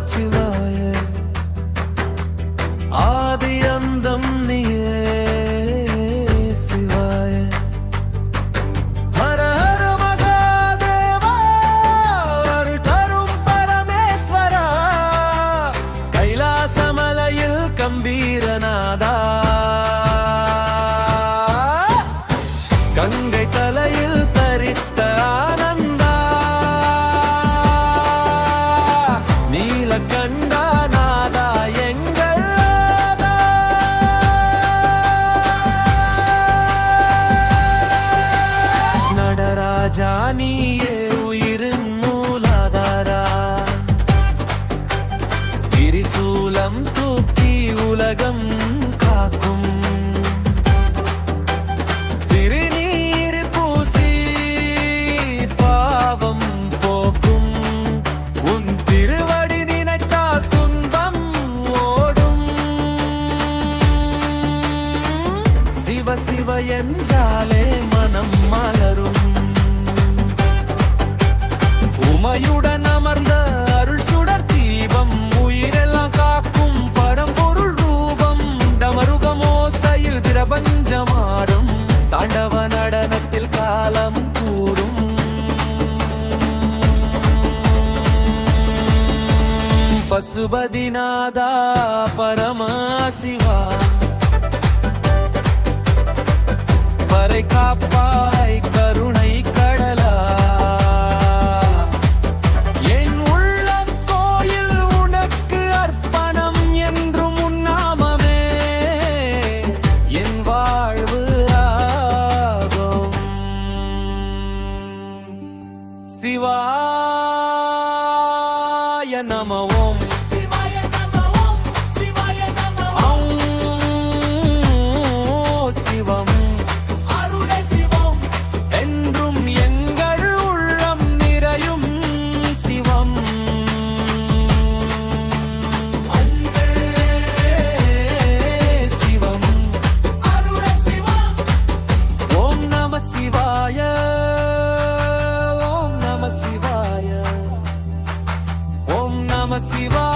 நமச்சிவாய ஆதி அந்தம் நீயே சிவாய ஹர ஹர மகாதேவா அருள் தரும் பரமேஸ்வரா கைலாசமலையில் கம்பீரநாதா கங்கை தலையில் தரித்த ஆனந்தா நீலகண்டா நாதா எங்கள் நாதா. நடராஜா நீயே உயிரின் மூலாதாரா திரிசூலம் தூக்கி உலகம் காக்கும் சிவ சிவ என்றாலே மனம் மலரும் உமையுடன் அமர்ந்த அருள் சுடர் தீபம் உயிரெல்லாம் காக்கும் பரம்பொருள் ரூபம் டமருகமோசையில் பிரபஞ்சமாடும் தாண்டவ நடனத்தில் காலம் கூறும் பசுபதிநாதா பரமசிவா பறை காப்பாய் கருணை கடலா என் உள்ளம் கோயில் உனக்கு அர்ப்பணம் என்றும் உன்னாமமே என் வாழ்வு ஆகும். சிவாய நம ஓம் சிவம் Shiva